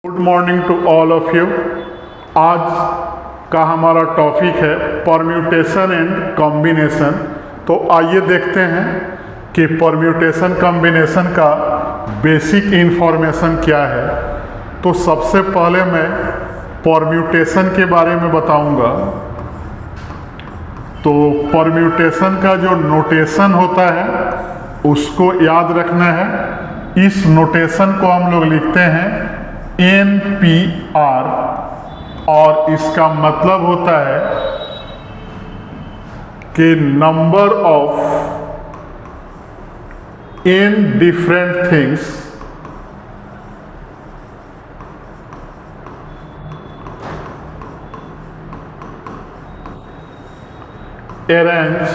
Good morning to all of you. आज का हमारा टॉपिक है परम्यूटेशन एंड कॉम्बिनेशन। तो आइए देखते हैं कि परम्यूटेशन कॉम्बिनेशन का बेसिक इंफॉर्मेशन क्या है। तो सबसे पहले मैं परम्यूटेशन के बारे में बताऊंगा। तो परम्यूटेशन का जो नोटेशन होता है उसको याद रखना है। इस नोटेशन को हम लोग लिखते हैं NPR और इसका मतलब होता है कि number of n different things arrange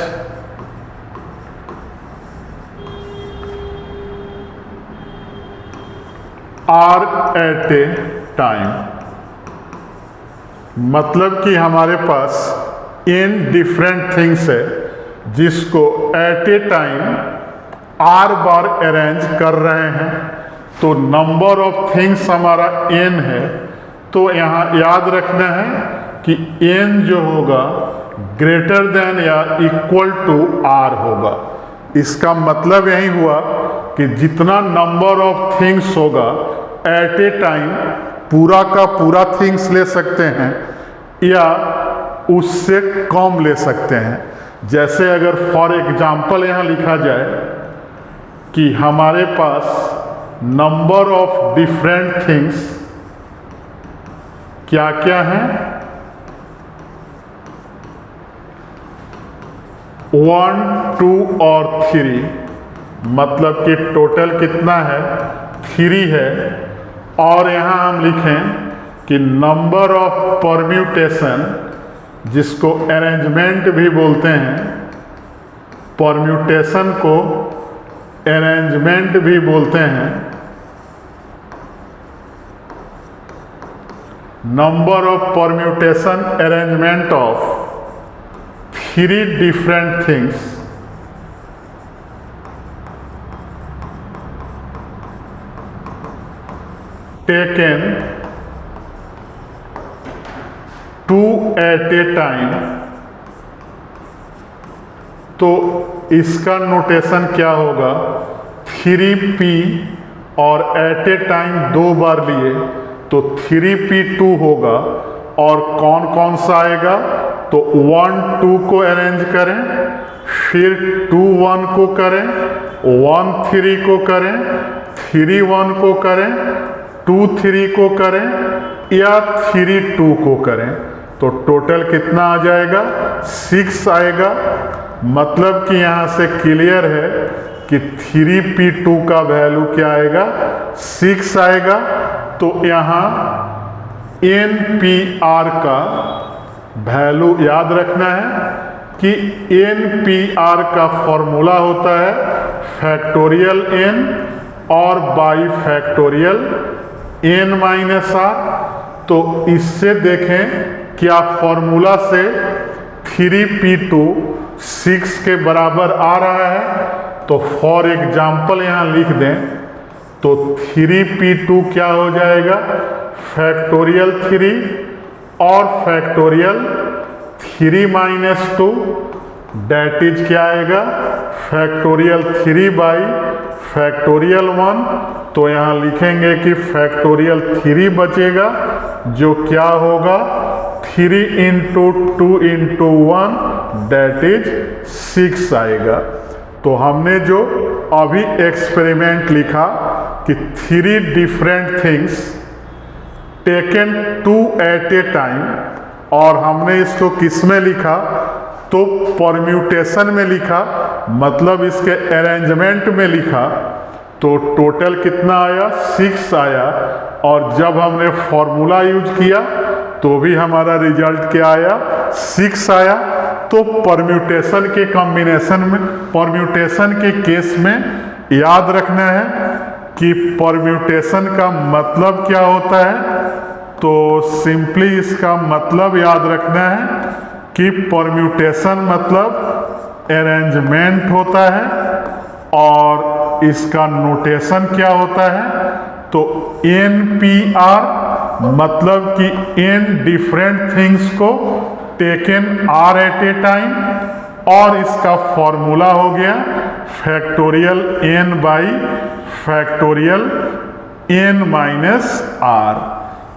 r at a time. मतलब कि हमारे पास n डिफरेंट थिंग्स है जिसको एट ए टाइम आर बार अरेंज कर रहे हैं। तो नंबर ऑफ थिंग्स हमारा n है। तो यहाँ याद रखना है कि n जो होगा ग्रेटर देन या इक्वल टू r होगा। इसका मतलब यही हुआ कि जितना नंबर ऑफ थिंग्स होगा एट ए टाइम पूरा का पूरा थिंग्स ले सकते हैं या उससे कम ले सकते हैं। जैसे अगर फॉर एग्जांपल यहाँ लिखा जाए कि हमारे पास नंबर ऑफ डिफरेंट थिंग्स क्या क्या हैं, 1, 2 और 3, मतलब कि टोटल कितना है 3 है। और यहाँ हम लिखें कि नंबर ऑफ परम्यूटेशन जिसको अरेंजमेंट भी बोलते हैं, परम्यूटेशन को अरेंजमेंट भी बोलते हैं। Number of permutation arrangement of 3 different things taken 2 at a time। तो इसका नोटेशन क्या होगा, 3p और एट ए टाइम 2 बार लिए तो 3p2 होगा। और कौन कौन सा आएगा, तो 1 2 को अरेंज करें, फिर 2 1 को करें, 1 3 को करें, 3 1 को करें, 2 3 को करें या 3 2 को करें। तो टोटल कितना आ जाएगा, 6 आएगा। मतलब कि यहाँ से क्लियर है कि 3p2 का वैल्यू क्या आएगा, 6 आएगा। तो यहाँ NPR का वैल्यू याद रखना है कि NPR का फॉर्मूला होता है फैक्टोरियल n और बाई फैक्टोरियल n-r। तो इससे देखें क्या फॉर्मूला से 3p2 6 के बराबर आ रहा है। तो फॉर एग्जांपल यहाँ लिख दें तो 3p2 क्या हो जाएगा, फैक्टोरियल 3 और फैक्टोरियल 3 - 2 डेट इज क्या आएगा, फैक्टोरियल 3 बाई फैक्टोरियल 1। तो यहाँ लिखेंगे कि फैक्टोरियल 3 बचेगा जो क्या होगा 3 × 2 × 1 डेट इज 6 आएगा। तो हमने जो अभी एक्सपेरिमेंट लिखा कि 3 different things taken 2 at a time, और हमने इसको किस में लिखा, तो परम्यूटेशन में लिखा, मतलब इसके अरेंजमेंट में लिखा। तो टोटल कितना आया, 6 आया। और जब हमने फॉर्मूला यूज किया तो भी हमारा रिजल्ट क्या आया, 6 आया। तो परम्यूटेशन के कॉम्बिनेशन में, परम्यूटेशन के केस में याद रखना है कि परम्यूटेशन का मतलब क्या होता है। तो सिंपली इसका मतलब याद रखना है कि परम्यूटेशन मतलब अरेंजमेंट होता है। और इसका नोटेशन क्या होता है, तो NPR मतलब कि n डिफरेंट थिंग्स को taken r at a time, और इसका फॉर्मूला हो गया factorial n by factorial n minus r।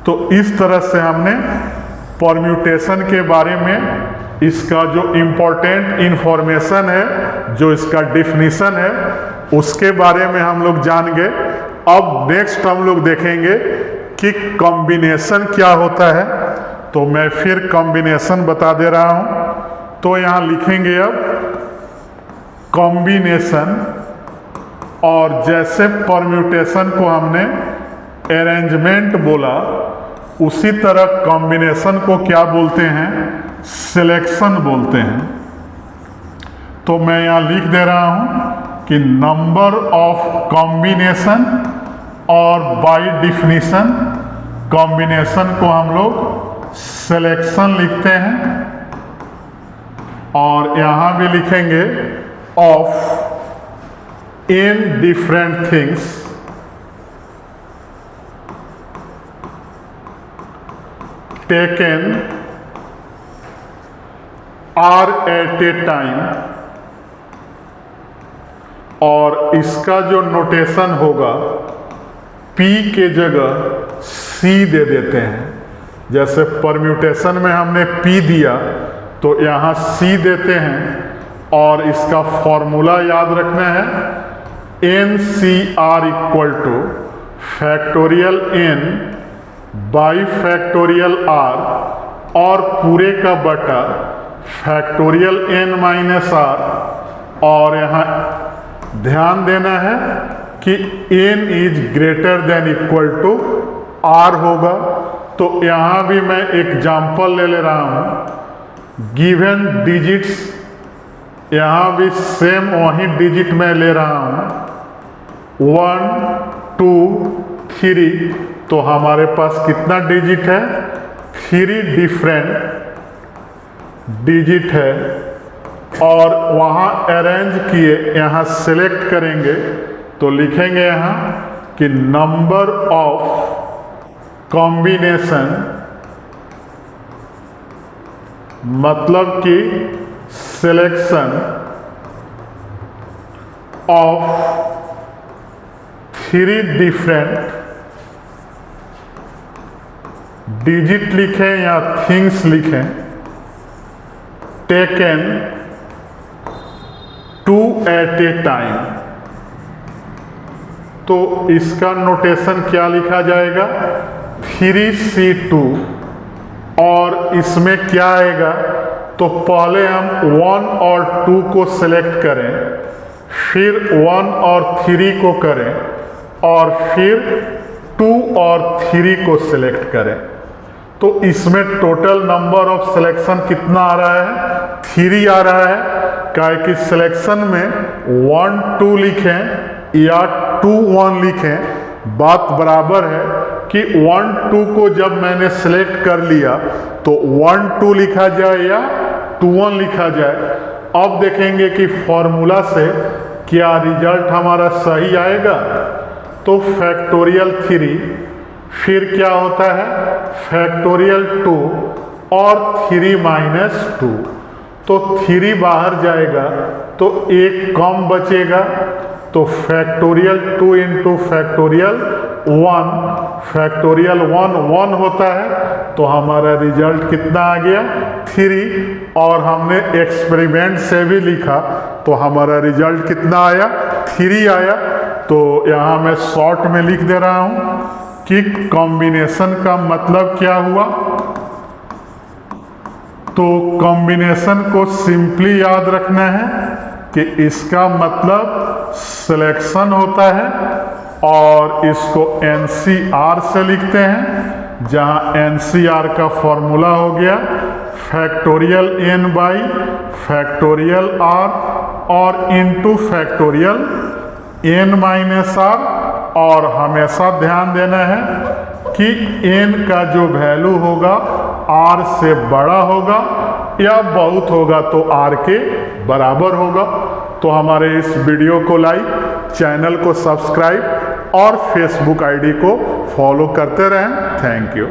तो इस तरह से हमने परम्यूटेशन के बारे में इसका जो इम्पोर्टेंट इंफॉर्मेशन है, जो इसका डिफिनीशन है, उसके बारे में हम लोग जान गए। अब नेक्स्ट हम लोग देखेंगे कि कॉम्बिनेशन क्या होता है। तो मैं फिर कॉम्बिनेशन बता दे रहा हूं। तो यहां लिखेंगे अब कॉम्बिनेशन, और जैसे परम्यूटेशन को हमने अरेंजमेंट बोला, उसी तरह कॉम्बिनेशन को क्या बोलते हैं, सिलेक्शन बोलते हैं। तो मैं यहां लिख दे रहा हूं कि नंबर ऑफ कॉम्बिनेशन, और बाय डिफिनीशन कॉम्बिनेशन को हम लोग सिलेक्शन लिखते हैं, और यहां भी लिखेंगे of n different things taken r at a time. और इसका जो नोटेशन होगा, P के जगह C दे देते हैं। जैसे परम्यूटेशन में हमने P दिया, तो यहाँ C देते हैं, और इसका फॉर्मूला याद रखना है NCR equal two factorial n by factorial r, और पूरे का बटा फैक्टोरियल n माइनस r। और यहाँ ध्यान देना है कि n is greater than equal to r होगा। तो यहाँ भी मैं एग्जाम्पल ले रहा हूँ। गिवन डिजिट्स, यहाँ भी सेम वही डिजिट मैं ले रहा हूँ 1 2 3। तो हमारे पास कितना डिजिट है, 3 डिफरेंट डिजिट है। और वहाँ अरेंज किए, यहाँ सेलेक्ट करेंगे, तो लिखेंगे यहाँ कि नंबर ऑफ कॉम्बिनेशन, मतलब कि सिलेक्शन ऑफ 3 डिफरेंट डिजिट लिखें या थिंग्स लिखें, टेकन 2 एट ए टाइम। तो इसका नोटेशन क्या लिखा जाएगा, 3C2। और इसमें क्या आएगा, तो पहले हम 1 और 2 को सिलेक्ट करें, फिर 1 और 3 को करें, और फिर 2 और 3 को सिलेक्ट करें। तो इसमें टोटल नंबर ऑफ सिलेक्शन कितना आ रहा है, 3 आ रहा है। क्या कि सिलेक्शन में 1 2 लिखें या 2 1 लिखें, बात बराबर है कि 1 2 को जब मैंने सिलेक्ट कर लिया तो 1 2 लिखा जाए या 2 1 लिखा जाए। अब देखेंगे कि फॉर्मूला से क्या रिजल्ट हमारा सही आएगा। तो फैक्टोरियल 3, फिर क्या होता है फैक्टोरियल 2 और 3 माइनस 2। तो 3 बाहर जाएगा तो 1 कम बचेगा। तो फैक्टोरियल 2 इंटू फैक्टोरियल 1, फैक्टोरियल 1 1 होता है। तो हमारा रिजल्ट कितना आ गया 3। और हमने एक्सपेरिमेंट से भी लिखा तो हमारा रिजल्ट कितना आया 3 आया। तो यहाँ मैं शॉर्ट में लिख दे रहा हूँ कि कॉम्बिनेशन का मतलब क्या हुआ। तो कॉम्बिनेशन को सिंपली याद रखना है कि इसका मतलब सिलेक्शन होता है, और इसको NCR से लिखते हैं, जहां NCR का फॉर्मूला हो गया factorial n by factorial r और into factorial n minus r। और हमेशा ध्यान देना है कि n का जो वैल्यू होगा r से बड़ा होगा या बहुत होगा तो r के बराबर होगा। तो हमारे इस वीडियो को लाइक, चैनल को सब्सक्राइब और फेसबुक आईडी को फॉलो करते रहें। Thank you.